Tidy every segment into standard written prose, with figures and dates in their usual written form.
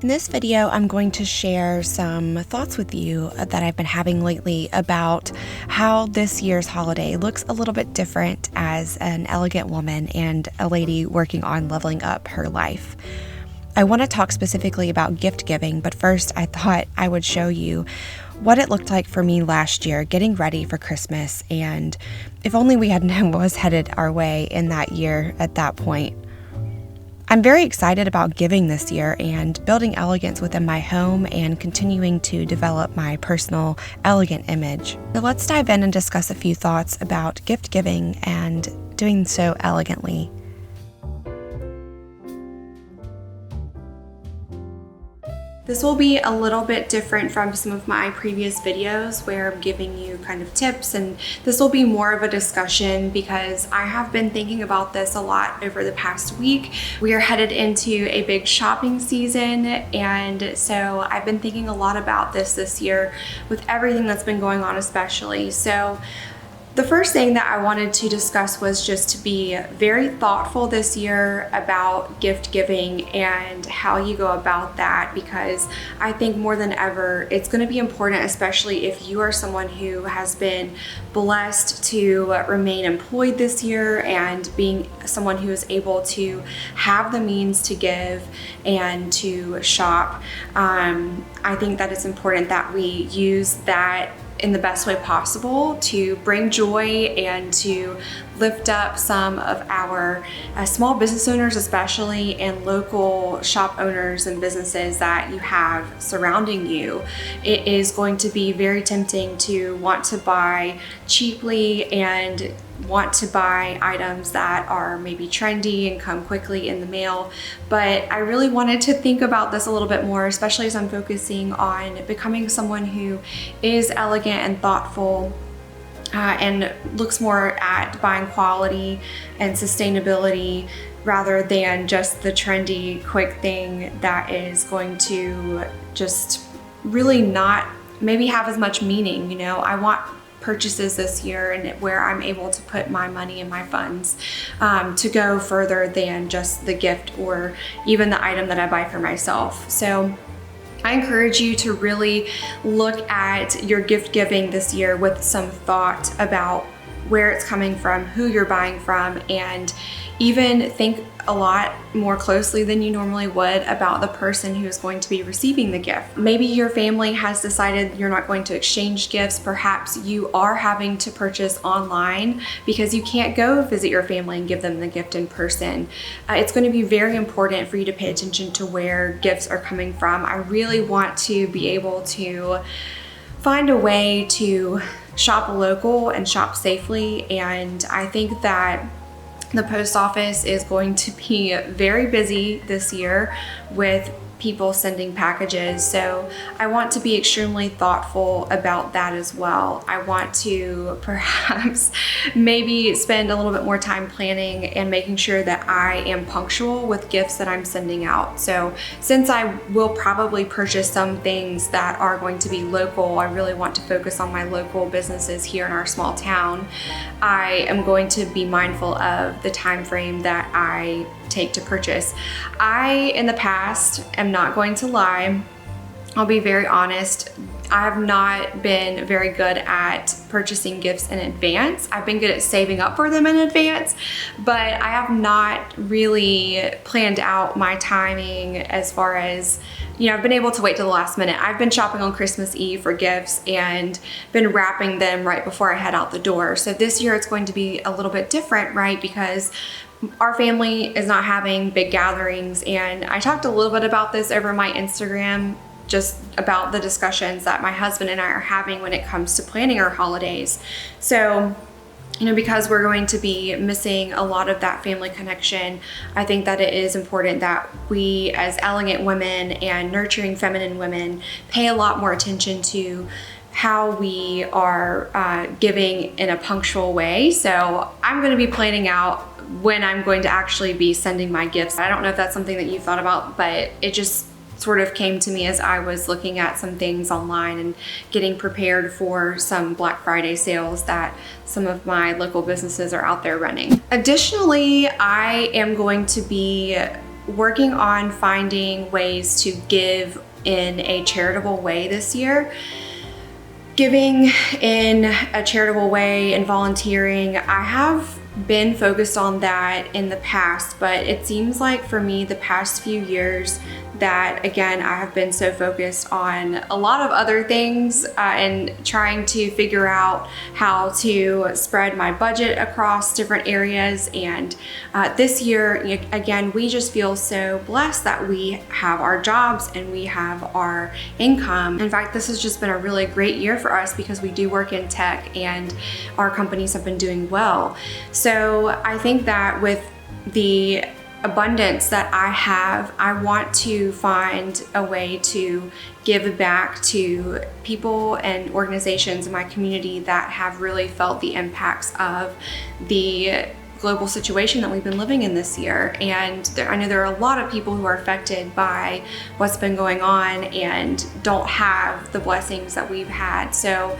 In this video, I'm going to share some thoughts with you that I've been having lately about how this year's holiday looks a little bit different as an elegant woman and a lady working on leveling up her life. I want to talk specifically about gift giving, but first I thought I would show you what it looked like for me last year getting ready for Christmas, and if only we had known what was headed our way in that year at that point. I'm very excited about giving this year and building elegance within my home and continuing to develop my personal elegant image. So let's dive in and discuss a few thoughts about gift giving and doing so elegantly. This will be a little bit different from some of my previous videos where I'm giving you kind of tips, and this will be more of a discussion because I have been thinking about this a lot over the past week. We are headed into a big shopping season, and so I've been thinking a lot about this year with everything that's been going on especially. So the first thing that I wanted to discuss was just to be very thoughtful this year about gift giving and how you go about that, because I think more than ever it's going to be important, especially if you are someone who has been blessed to remain employed this year and being someone who is able to have the means to give and to shop. I think that it's important that we use that in the best way possible to bring joy and to lift up some of our small business owners especially, and local shop owners and businesses that you have surrounding you. It is going to be very tempting to want to buy cheaply and want to buy items that are maybe trendy and come quickly in the mail. But I really wanted to think about this a little bit more, especially as I'm focusing on becoming someone who is elegant and thoughtful and looks more at buying quality and sustainability rather than just the trendy quick thing that is going to just really not maybe have as much meaning. You know, I want purchases this year and where I'm able to put my money and my funds to go further than just the gift or even the item that I buy for myself. So I encourage you to really look at your gift giving this year with some thought about where it's coming from, who you're buying from, and even think a lot more closely than you normally would about the person who is going to be receiving the gift. Maybe your family has decided you're not going to exchange gifts. Perhaps you are having to purchase online because you can't go visit your family and give them the gift in person. It's going to be very important for you to pay attention to where gifts are coming from. I really want to be able to find a way to shop local and shop safely, and I think that the post office is going to be very busy this year with people sending packages. So I want to be extremely thoughtful about that as well. I want to perhaps maybe spend a little bit more time planning and making sure that I am punctual with gifts that I'm sending out. So since I will probably purchase some things that are going to be local, I really want to focus on my local businesses here in our small town. I am going to be mindful of the time frame that I take to purchase. I, in the past, am not going to lie, I'll be very honest, I have not been very good at purchasing gifts in advance. I've been good at saving up for them in advance, but I have not really planned out my timing as far as, you know, I've been able to wait till the last minute. I've been shopping on Christmas Eve for gifts and been wrapping them right before I head out the door. So this year it's going to be a little bit different, right? Because our family is not having big gatherings, and I talked a little bit about this over my Instagram, just about the discussions that my husband and I are having when it comes to planning our holidays. So, you know, because we're going to be missing a lot of that family connection, I think that it is important that we as elegant women and nurturing feminine women pay a lot more attention to how we are giving in a punctual way. So I'm going to be planning out when I'm going to actually be sending my gifts. I don't know if that's something that you thought about, but it just sort of came to me as I was looking at some things online and getting prepared for some Black Friday sales that some of my local businesses are out there running. Additionally, I am going to be working on finding ways to give in a charitable way this year. Giving in a charitable way and volunteering, I have been focused on that in the past, but it seems like for me the past few years that, again, I have been so focused on a lot of other things and trying to figure out how to spread my budget across different areas. And this year, again, we just feel so blessed that we have our jobs and we have our income. In fact, this has just been a really great year for us because we do work in tech and our companies have been doing well. So I think that with the abundance that I have, I want to find a way to give back to people and organizations in my community that have really felt the impacts of the global situation that we've been living in this year. And I know there are a lot of people who are affected by what's been going on and don't have the blessings that we've had. So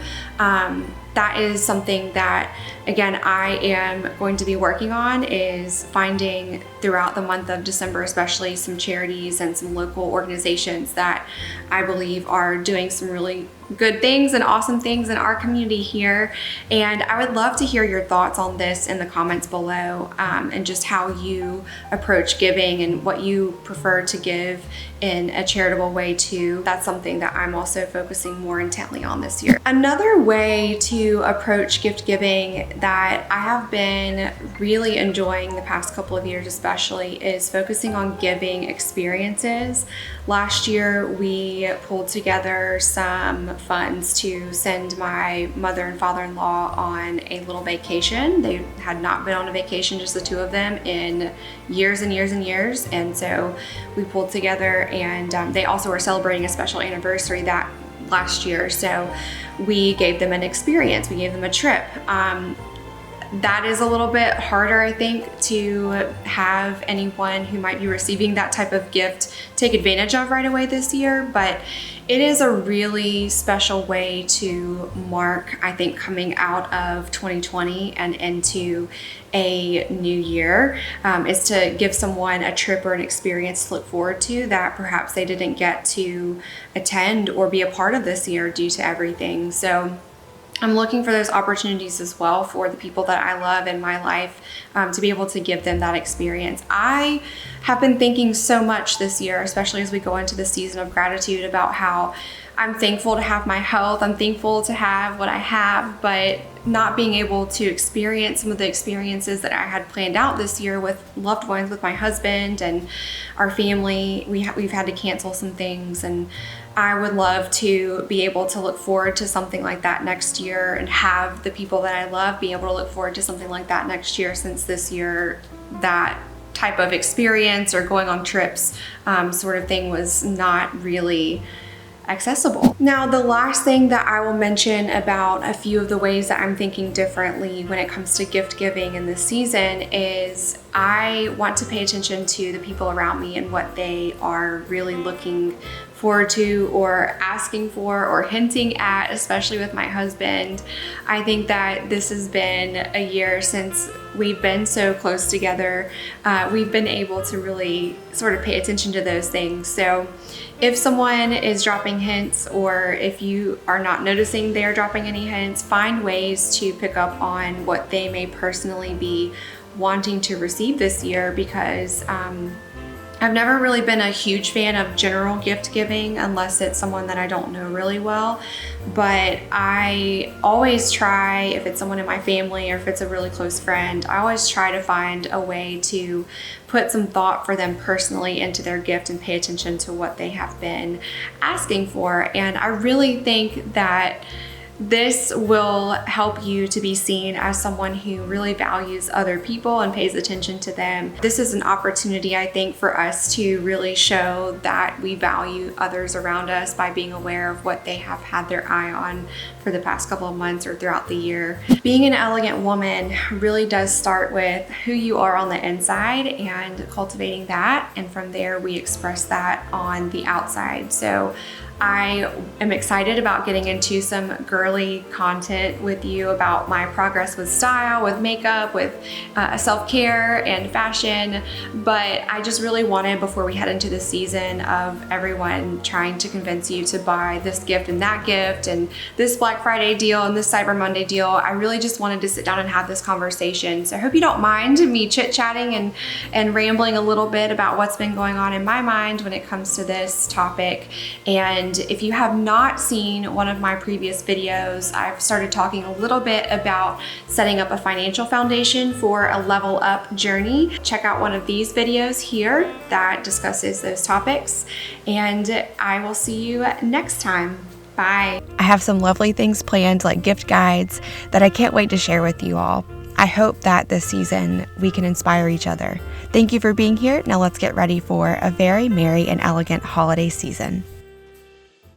that is something that, again, I am going to be working on, is finding throughout the month of December, especially some charities and some local organizations that I believe are doing some really good things and awesome things in our community here. And I would love to hear your thoughts on this in the comments below, and just how you approach giving and what you prefer to give in a charitable way too. That's something that I'm also focusing more intently on this year. Another way to approach gift giving that I have been really enjoying the past couple of years especially is focusing on giving experiences. Last year we pulled together some funds to send my mother and father-in-law on a little vacation. They had not been on a vacation, just the two of them, in years and years and years. And so we pulled together, and they also were celebrating a special anniversary that last year. So we gave them an experience, we gave them a trip. That is a little bit harder, I think, to have anyone who might be receiving that type of gift take advantage of right away this year, but it is a really special way to mark, I think, coming out of 2020 and into a new year, is to give someone a trip or an experience to look forward to that perhaps they didn't get to attend or be a part of this year due to everything. So I'm looking for those opportunities as well for the people that I love in my life, to be able to give them that experience. I have been thinking so much this year, especially as we go into the season of gratitude, about how I'm thankful to have my health, I'm thankful to have what I have, but not being able to experience some of the experiences that I had planned out this year with loved ones, with my husband and our family. We've had to cancel some things, and I would love to be able to look forward to something like that next year and have the people that I love be able to look forward to something like that next year, since this year that type of experience or going on trips sort of thing was not really accessible. Now, the last thing that I will mention about a few of the ways that I'm thinking differently when it comes to gift giving in this season is I want to pay attention to the people around me and what they are really looking forward to or asking for or hinting at, especially with my husband. I think that this has been a year since we've been so close together. We've been able to really sort of pay attention to those things. So if someone is dropping hints, or if you are not noticing they're dropping any hints, find ways to pick up on what they may personally be wanting to receive this year, because I've never really been a huge fan of general gift giving unless it's someone that I don't know really well. But I always try, if it's someone in my family or if it's a really close friend, I always try to find a way to put some thought for them personally into their gift and pay attention to what they have been asking for. And I really think that this will help you to be seen as someone who really values other people and pays attention to them. This is an opportunity, I think, for us to really show that we value others around us by being aware of what they have had their eye on for the past couple of months or throughout the year. Being an elegant woman really does start with who you are on the inside and cultivating that, and from there we express that on the outside. So I am excited about getting into some girly content with you about my progress with style, with makeup, with self-care and fashion. But I just really wanted, before we head into the season of everyone trying to convince you to buy this gift and that gift and this Black Friday deal and this Cyber Monday deal, I really just wanted to sit down and have this conversation. So I hope you don't mind me chit-chatting and rambling a little bit about what's been going on in my mind when it comes to this topic. And if you have not seen one of my previous videos, I've started talking a little bit about setting up a financial foundation for a level up journey. Check out one of these videos here that discusses those topics, and I will see you next time. Bye. I have some lovely things planned, like gift guides, that I can't wait to share with you all. I hope that this season we can inspire each other. Thank you for being here. Now let's get ready for a very merry and elegant holiday season.